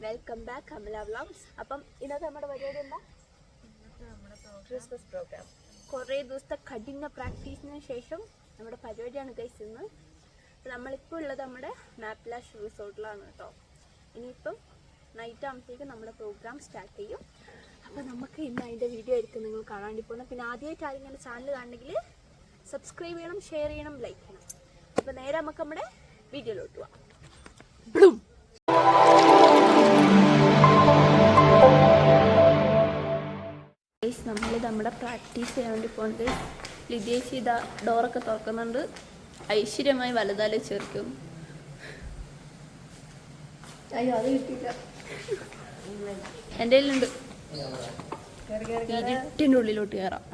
Welcome back Kamala vlogs. അപ്പം ഇന്നത്തെ നമ്മുടെ പരിപാടി എന്താ? Christmas programme. കുറേ ദിവസത്തെ കഠിന പ്രാക്ടീസിന് ശേഷം നമ്മുടെ പരിപാടിയാണ് ഗൈസ് ഇന്ന്. നമ്മളിപ്പോൾ ഉള്ളത് നമ്മുടെ മാപ്ലാഷ് റിസോർട്ടിലാണ് കേട്ടോ. ഇനിയിപ്പം നൈറ്റ് ആകുമ്പോഴത്തേക്കും നമ്മുടെ പ്രോഗ്രാം സ്റ്റാർട്ട് ചെയ്യും. അപ്പോൾ നമുക്ക് ഇന്ന് അതിൻ്റെ വീഡിയോ ആയിരിക്കും നിങ്ങൾ കാണാൻ വേണ്ടി പോകുന്നത്. പിന്നെ ആദ്യമായിട്ട് ആരും ഇങ്ങനെ ചാനൽ കാണണമെങ്കിൽ സബ്സ്ക്രൈബ് ചെയ്യണം, ഷെയർ ചെയ്യണം, ലൈക്ക് ചെയ്യണം. അപ്പോൾ നേരെ നമുക്ക് നമ്മുടെ വീഡിയോയിലോട്ട് പോവാം. നമ്മൾ നമ്മുടെ പ്രാക്ടീസ് ചെയ്യാൻ വേണ്ടി പോകുന്നത് ലിതേശി ഇതാ ഡോറൊക്കെ തുറക്കുന്നുണ്ട്. ഐശ്വര്യമായി വലുതാലെ ചേർക്കും. അയ്യോ അത് കിട്ടിയില്ല, എൻ്റെ കയ്യിലുണ്ട്. ഇരുട്ടിൻ്റെ ഉള്ളിലോട്ട് കയറാം.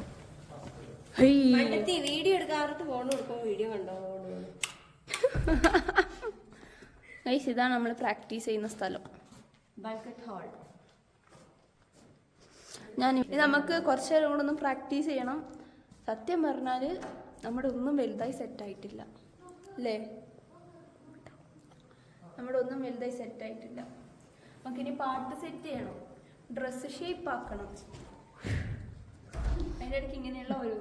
വീഡിയോ എടുക്കാറുണ്ട്, ഫോൺ കൊടുക്കുമ്പോൾ വീഡിയോ കണ്ടോ. ഗൈസ് ഇതാണ് നമ്മൾ പ്രാക്ടീസ് ചെയ്യുന്ന സ്ഥലം, ബാങ്കറ്റ് ഹാൾ. നമുക്ക് കുറച്ച് നേരം കൂടെ ഒന്ന് പ്രാക്ടീസ് ചെയ്യണം. സത്യം പറഞ്ഞാൽ നമ്മുടെ ഒന്നും വലുതായി സെറ്റായിട്ടില്ല അല്ലേ? നമ്മുടെ ഒന്നും വലുതായി സെറ്റായിട്ടില്ല. നമുക്കിനി പാട്ട് സെറ്റ് ചെയ്യണം, ഡ്രസ്സ് ഷേപ്പ് ആക്കണം. അതിൻ്റെ ഇടയ്ക്ക് ഇങ്ങനെയുള്ള ഒരു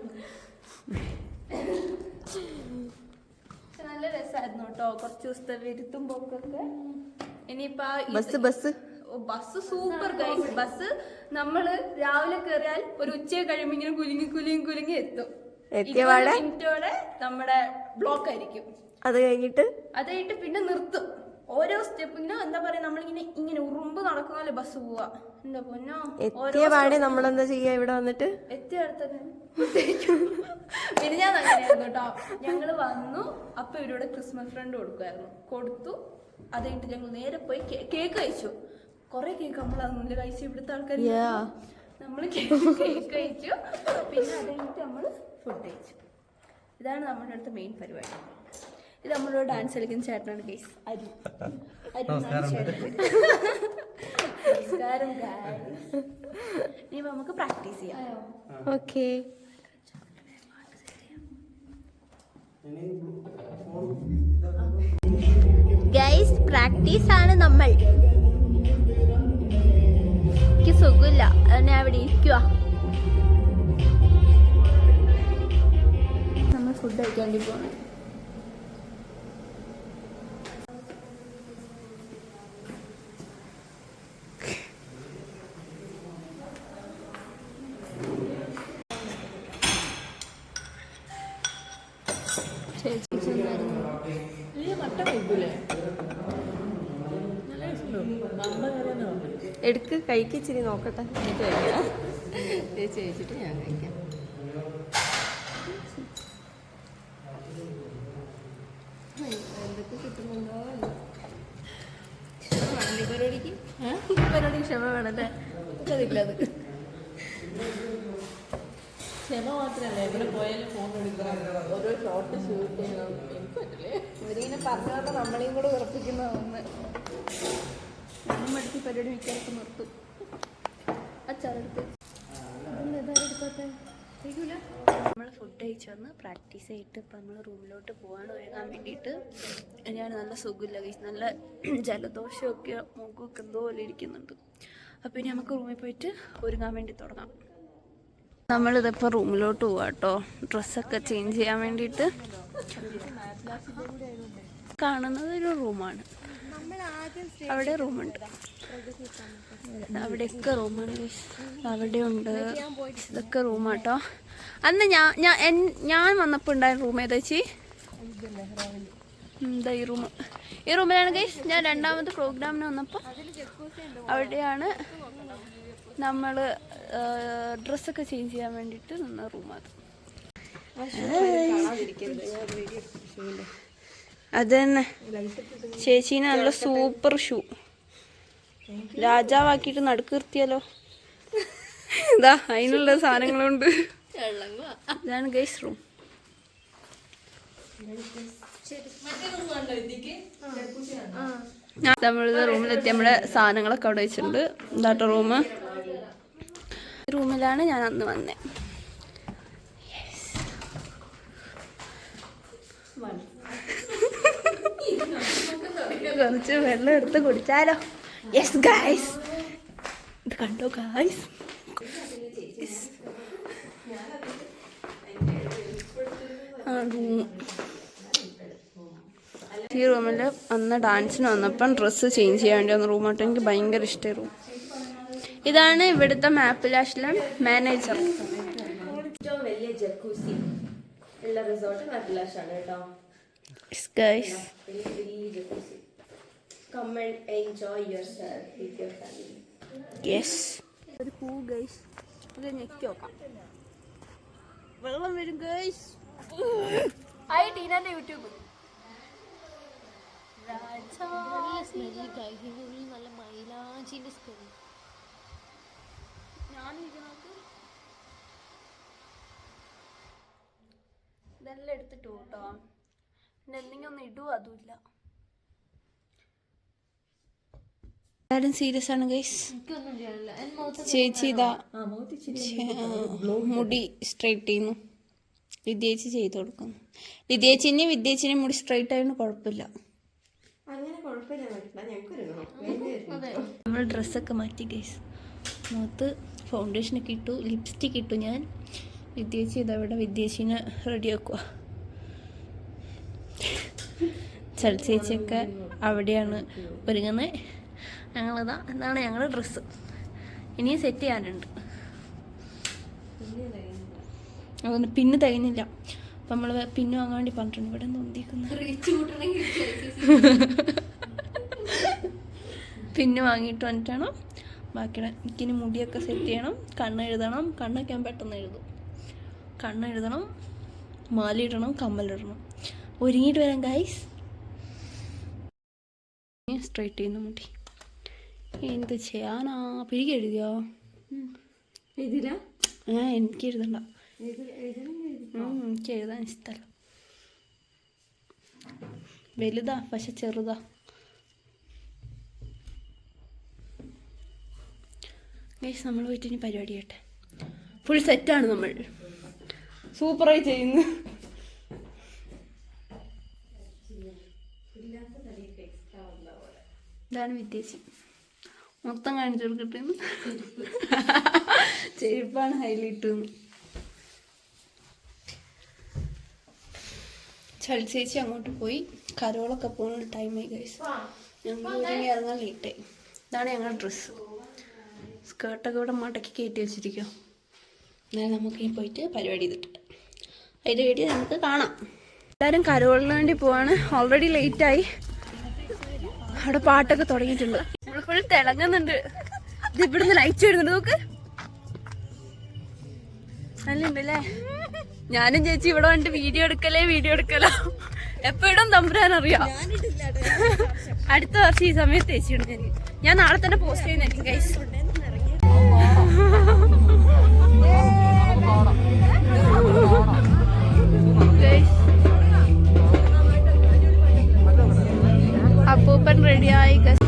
നല്ല രസമായിരുന്നു കേട്ടോ കുറച്ച് ദിവസത്തെ വരുത്തും പോക്കൊക്കെ. ഇനിയിപ്പോ ബസ് സൂപ്പർ ഗൈസ്. ബസ് നമ്മള് രാവിലെ കയറിയാൽ ഒരു ഉച്ചയെ കഴിയുമ്പോ ഇങ്ങനെ കുലുങ്ങി എത്തും. 20 മിനിറ്റോടെ നമ്മുടെ ബ്ലോക്ക് ആയിരിക്കും. അത് കഴിഞ്ഞിട്ട് പിന്നെ നിർത്തും. ഓരോ സ്റ്റെപ്പിനും എന്താ പറയാ, നമ്മളിങ്ങനെ ഉറുമ്പ് നടക്കുന്നല്ലേ ബസ് പോവാ. എന്താ പൊന്നോ, നമ്മളെന്താ ചെയ്യാ ഇവിടെ വന്നിട്ട് എത്തിയടുത്തന്നെ പിന്നെ ഞാൻ അങ്ങനെയായിരുന്നു കേട്ടോ. ഞങ്ങള് വന്നു, അപ്പൊ ഇവരോട് ക്രിസ്മസ് ഫ്രണ്ട് കൊടുത്തു. അത് കഴിഞ്ഞിട്ട് ഞങ്ങൾ നേരെ പോയി കേക്ക് കഴിച്ചു. കൊറേ കേക്ക് നമ്മളൊന്നുമില്ല കഴിച്ചു, ഇവിടുത്തെ ആൾക്കാർ. നമ്മള് കേക്ക് കഴിച്ചു. പിന്നെ അത് കഴിഞ്ഞിട്ട് നമ്മള് ഫുഡ് കഴിച്ചു. ഇതാണ് നമ്മുടെ അടുത്ത മെയിൻ പരിപാടി. ഇത് നമ്മളോട് ഡാൻസ് കളിക്കുന്ന ചേട്ടനാണ് ഗൈസ്, അരു. നമസ്കാരം ഗൈസ്. ഇനി നമുക്ക് പ്രാക്ടീസ് ചെയ്യാം. ഓക്കേ ഗൈസ്, പ്രാക്ടീസ് ആണ് നമ്മൾ. എനിക്ക് സുഖമില്ല, ഞാൻ അവിടെ ഇരിക്കുക. നമ്മൾ ഫുഡ് കഴിക്കാൻ വേണ്ടി പോകണം. എടുക്ക് കഴിച്ചിരി നോക്കട്ടെ. ചേച്ചി കഴിച്ചിട്ട് ഞാൻ കഴിക്കാം. എന്തൊക്കെ കിട്ടുന്നുണ്ടോ പരിപാടിക്ക് ക്ഷമ വേണല്ലേ? അതില്ല, അത് ക്ഷമ മാത്രമല്ല, എവിടെ പോയാലും ഫോൺ എടുക്കണം, ഓരോ ഷോട്ട് ഷൂട്ട് ചെയ്യണം. എനിക്ക് പറ്റില്ലേ, ഇവരിങ്ങനെ പറഞ്ഞാൽ നമ്മളെയും കൂടെ ഉറപ്പിക്കുന്ന ഒന്ന്. ഞാനും മടുത്തി പരിപാടി വിൽക്കാനൊക്കെ നിർത്തും. അച്ചാറെടുത്ത് നമ്മൾ ഫുഡ് കഴിച്ച് വന്ന് പ്രാക്ടീസ് ചെയ്തിട്ട് ഇപ്പം നമ്മൾ റൂമിലോട്ട് പോകാൻ ഒരുങ്ങാൻ വേണ്ടിയിട്ട്. ഞാൻ നല്ല സുഖമില്ല ഗൈസ്, നല്ല ജലദോഷമൊക്കെ, മുഖമൊക്കെ എന്തോ പോലെ ഇരിക്കുന്നുണ്ട്. അപ്പം ഇനി നമുക്ക് റൂമിൽ പോയിട്ട് ഒരുങ്ങാൻ വേണ്ടി തുടങ്ങാം. നമ്മളിതിപ്പോൾ റൂമിലോട്ട് പോവാം കേട്ടോ, ഡ്രസ്സൊക്കെ ചേഞ്ച് ചെയ്യാൻ വേണ്ടിയിട്ട്. കാണുന്നത് ഒരു റൂമാണ്, അവിടെ റൂമുണ്ട്, അവിടെയൊക്കെ റൂമാണ്. അവിടെ ഉണ്ട്, ഇതൊക്കെ റൂമാട്ടോ. അന്ന് ഞാൻ വന്നപ്പോൾ ഉണ്ടായ റൂം ഏതാ ചേച്ചി? എന്താ ഈ റൂമിലാണ് ഗൈസ് ഞാൻ രണ്ടാമത് പ്രോഗ്രാമിന് വന്നപ്പോൾ. അവിടെയാണ് നമ്മൾ ഡ്രസ്സൊക്കെ ചേഞ്ച് ചെയ്യാൻ വേണ്ടിയിട്ട് നിന്ന റൂമത്. അത് തന്നെ ചേച്ചീനെ നല്ല സൂപ്പർ ഷൂ രാജാവാക്കിയിട്ട് നടുക്ക് നിർത്തിയാലോ. ഇതാ അതിനുള്ള സാധനങ്ങളുണ്ട്. ഇതാണ് ഗൈസ് റൂം. നമ്മളിത് റൂമിലെത്തി, നമ്മുടെ സാധനങ്ങളൊക്കെ അവിടെ വെച്ചിട്ടുണ്ട്. ഇതാട്ടോ റൂം. റൂമിലാണ് ഞാൻ അന്ന് വന്നത്. കുറച്ച് വെള്ളം എടുത്ത് കുടിച്ചാലോ. യെസ് ഗൈസ്, ഇത് കണ്ടോ ഗൈസ്? ഈ റൂമിൽ അന്ന് ഡാൻസിന് വന്നപ്പം ഡ്രസ്സ് ചേഞ്ച് ചെയ്യാൻ വേണ്ടി വന്ന റൂമായിട്ട് എനിക്ക് ഭയങ്കര ഇഷ്ടമായി റൂം. ഇതാണ് ഇവിടുത്തെ മാപ്പിലാഷിലെ മാനേജർ. ഏറ്റവും വലിയ ജക്കൂസി ഉള്ള റിസോർട്ട് മാപ്പിലാഷാണ് കേട്ടോ. Come and enjoy yourself with your family. Yes. ഒരു പൂ ഗൈസ്, ഇത് ഞെക്കി നോക്കാം. വെള്ളം വരും ഗൈസ്. Hi ടീനാന്റെ YouTube. നല്ല മൈലാഞ്ചിന്റെ സ്മെൽ. ഇതെല്ലാം എടുത്തിട്ട് കേട്ടോ. പിന്നെ എന്തെങ്കിലും ഒന്ന് ഇടുവോ അതുമില്ല. എല്ലാരും സീരിയസ് ആണ് ഗൈസ്. ചേച്ചി ഇതാ മുടി സ്ട്രൈറ്റ് ചെയ്യുന്നു. വിദ്യേച്ചി ചെയ്ത് കൊടുക്കുന്നു. വിദ്യേച്ചിനെ മുടി സ്ട്രൈറ്റ് ആയതുകൊണ്ട് കുഴപ്പമില്ല. നമ്മൾ ഡ്രസ്സൊക്കെ മാറ്റി ഗൈസ്. മുഖത്ത് ഫൗണ്ടേഷനൊക്കെ ഇട്ടു, ലിപ്സ്റ്റിക് ഇട്ടു ഞാൻ. വിദ്യേച്ചി ഇതവിടെ വിദ്യേച്ചിനെ റെഡിയാക്കുക. ചളിച്ചേച്ചിയൊക്കെ അവിടെയാണ് ഒരുങ്ങുന്നത്. ഇതാണ് ഞങ്ങളുടെ ഡ്രസ്സ്. ഇനിയും സെറ്റ് ചെയ്യാനുണ്ട്. അതുകൊണ്ട് പിന്ന് തികഞ്ഞില്ല. അപ്പം നമ്മൾ പിന്ന് വാങ്ങാൻ വേണ്ടി പറഞ്ഞിട്ടുണ്ട്. ഇവിടെ നോക്കിക്കുന്നത് പിന്ന് വാങ്ങിയിട്ട് വന്നിട്ടാണ് ബാക്കിയുടെ. എനിക്കിനി മുടിയൊക്കെ സെറ്റ് ചെയ്യണം, കണ്ണെഴുതണം. കണ്ണൊക്കെ ഞാൻ പെട്ടെന്ന് എഴുതും. കണ്ണെഴുതണം, മാലയിടണം, കമ്മലിടണം. ഒരുങ്ങിയിട്ട് വരാം ഗൈസ്. സ്ട്രൈറ്റ് ചെയ്യുന്ന മുടി എന്ത് ചെയ്യാനാ? പിരികെ എഴുതിയോ? എഴുതില്ല. എനിക്ക് എഴുതണ്ട. എനിക്ക് എഴുതാൻ ഇഷ്ടമല്ല. വലുതാ പക്ഷെ ചെറുതാ. ഗൈസ് നമ്മൾ പോയിട്ട് ഇനി പരിപാടി ചെയ്യട്ടെ. ഫുൾ സെറ്റാണ് നമ്മൾ. സൂപ്പറായി ചെയ്യുന്നു. ഇതാണ് വിദ്യേച്ചി. മൊത്തം കാണിച്ചു കൊടുക്കട്ടെ. ചെരുപ്പാണ് ഹൈലൈറ്റ്. ചളിച്ചേച്ചി അങ്ങോട്ട് പോയി. കരോളൊക്കെ പോകുന്ന ടൈമായി ഗൈസ്. ഞങ്ങൾ ഒരുങ്ങി ഇറങ്ങാൻ ലേറ്റായി. ഇതാണ് ഞങ്ങളുടെ ഡ്രസ്സ്. സ്കേർട്ടൊക്കെ ഇവിടെ മടക്കി കയറ്റി വെച്ചിരിക്കുക. എന്നാലും നമുക്ക് ഈ പോയിട്ട് പരിപാടി ചെയ്തിട്ട് അതിൻ്റെ വീഡിയോ നമുക്ക് കാണാം. എല്ലാവരും കരോളിന് വേണ്ടി പോവാണ്. ഓൾറെഡി ലേറ്റായി. അവിടെ പാട്ടൊക്കെ തുടങ്ങിയിട്ടുണ്ട്. നമ്മൾ ഫുൾ തിളങ്ങുന്നുണ്ട്. ഇത് ഇവിടുന്ന് ലൈറ്റ് വരുന്നുണ്ട്. നോക്ക്, നല്ലുണ്ടല്ലേ. ഞാനും ചേച്ചി ഇവിടെ വന്നിട്ട് വീഡിയോ എടുക്കലോ എപ്പോഴും തമ്പുരാനറിയാം. അടുത്ത വർഷം ഈ സമയത്ത് ചേച്ചിയുണ്ട്. ഞാൻ നാളെ തന്നെ പോസ്റ്റ് ചെയ്യുന്നതായിരിക്കും ഗൈസ്. അപ്പൂപ്പൻ റെഡിയായി ഗൈസ്.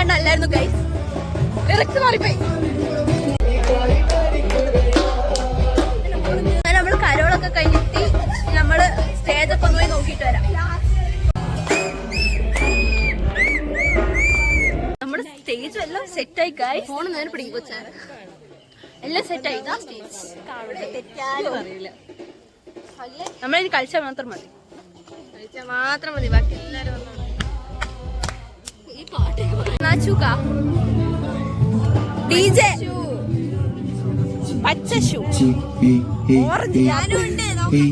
കണ്ണല്ലായിരുന്നു ഗൈസ്. ഇറക്റ്റ് മാറിപ്പോയി. നമ്മള് കരോളൊക്കെ കഴിഞ്ഞിട്ട് നമ്മള് സ്റ്റേജൊക്കെ ഒന്ന് പോയി നോക്കിയിട്ട് വരാം. നമ്മുടെ സ്റ്റേജ് എല്ലാം സെറ്റായി ഗൈസ്. ഫോൺ നേരെ പിടിക്കും കൊച്ചാൻ. എല്ലാം സെറ്റായി. ഇതാ സ്റ്റേജ്. നമ്മളിനി കളിച്ചാൽ മാത്രം മതി. ബാക്കി എല്ലാരും DJ പച്ച ഷൂ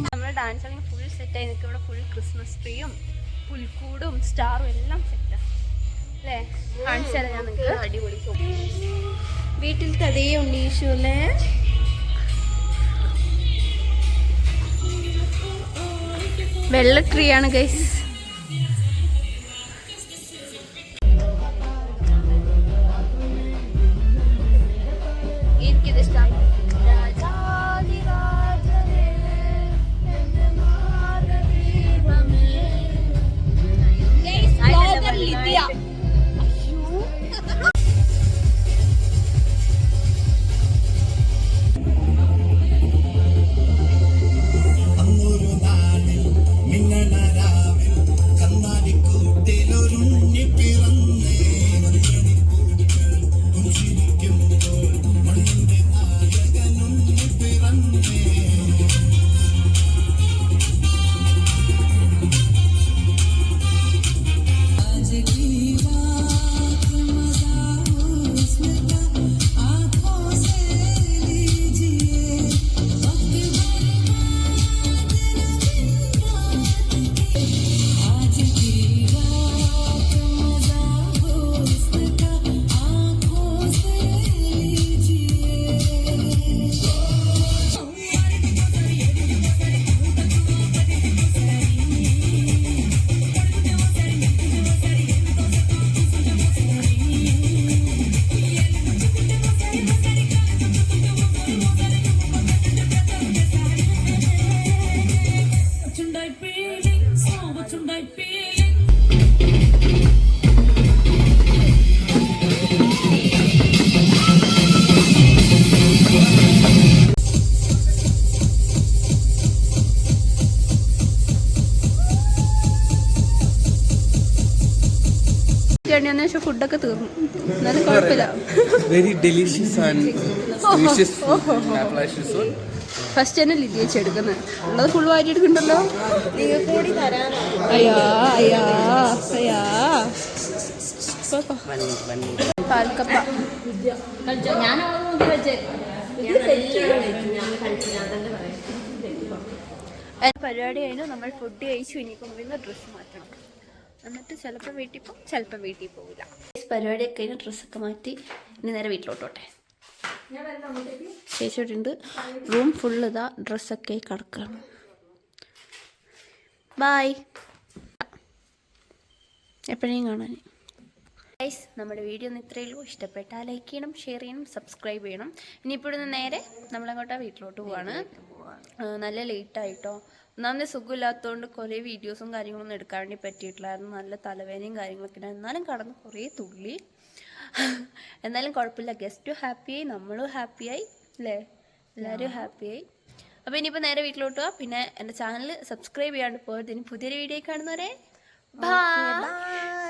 നമ്മുടെ ഡാൻസ് ആണെങ്കിൽ ഫുൾ സെറ്റ് ആയി നിൽക്കും. ഇവിടെ ഫുൾ ക്രിസ്മസ് ട്രീയും പുൽക്കൂടും സ്റ്റാറും എല്ലാം സെറ്റാ അല്ലേ? കാണിച്ചു തരാം ഞാൻ നിങ്ങൾക്ക്. അടിപൊളി. വീട്ടിലത്തെ അതേ ഉണ്ണീഷു അല്ലേ? വെള്ള ട്രീ ആണ് ഗൈസ്. എനിക്കിത് ഇഷ്ടമാണ്. ശേഷം ഫുഡൊക്കെ തീർന്നു. എന്നാലും കുഴപ്പമില്ല. Very delicious and delicious food. First തന്നെ ലിജി എടുക്കുന്നത് ഉള്ളത് ഫുൾ വാരി എടുക്കണ്ടല്ലോ. നിങ്ങൾക്ക് കൂടി തരാനാണ്. അയ്യാ അയ്യാ അയ്യാ. പാൽക്കപ്പ പരിപാടി കഴിഞ്ഞു. നമ്മൾ ഫുഡ് കഴിച്ചു. ഇനിയിപ്പം വീണ്ടും ഡ്രസ്സ് മാറ്റണം. എന്നിട്ട് ചിലപ്പോൾ വീട്ടിൽ പോകും, ചിലപ്പോൾ വീട്ടിൽ പോകില്ല. പരിപാടിയൊക്കെ കഴിഞ്ഞ് ഡ്രസ്സൊക്കെ മാറ്റി ഇനി നേരെ വീട്ടിലോട്ടോട്ടെ. ചേച്ചിയോട്ടുണ്ട്. റൂം ഫുള്ള് ഇതാ ഡ്രസ്സൊക്കെ കിടക്കുകയാണ്. ബായ്, എപ്പോഴേയും കാണാൻ. ഗൈസ്, നമ്മുടെ വീഡിയോ ഒന്ന് ഇത്രയേ ഉള്ളൂ. ഇഷ്ടപ്പെട്ടാൽ ലൈക്ക് ചെയ്യണം, ഷെയർ ചെയ്യണം, സബ്സ്ക്രൈബ് ചെയ്യണം. ഇനിയിപ്പോഴൊന്ന് നേരെ നമ്മളങ്ങോട്ടാ വീട്ടിലോട്ട് പോവാണ്. നല്ല ലേറ്റായിട്ടോ. ഒന്നാമത് സുഖമില്ലാത്തതുകൊണ്ട് കുറേ വീഡിയോസും കാര്യങ്ങളൊന്നും എടുക്കാൻ വേണ്ടി പറ്റിയിട്ടില്ലായിരുന്നു. നല്ല തലവേദനയും കാര്യങ്ങളൊക്കെ ഉണ്ടായിരുന്നു. എന്നാലും കടന്ന് കുറേ തുള്ളി. എന്നാലും കുഴപ്പമില്ല. ഗസ്റ്റും ഹാപ്പിയായി, നമ്മളും ഹാപ്പിയായി അല്ലേ? എല്ലാവരും ഹാപ്പിയായി. അപ്പോൾ ഇനിയിപ്പോൾ നേരെ വീട്ടിലോട്ട് പോവാം. പിന്നെ എൻ്റെ ചാനൽ സബ്സ്ക്രൈബ് ചെയ്യാണ്ട് പോയത്. ഇനി പുതിയൊരു വീഡിയോ കാണുന്നവരെ ബൈ.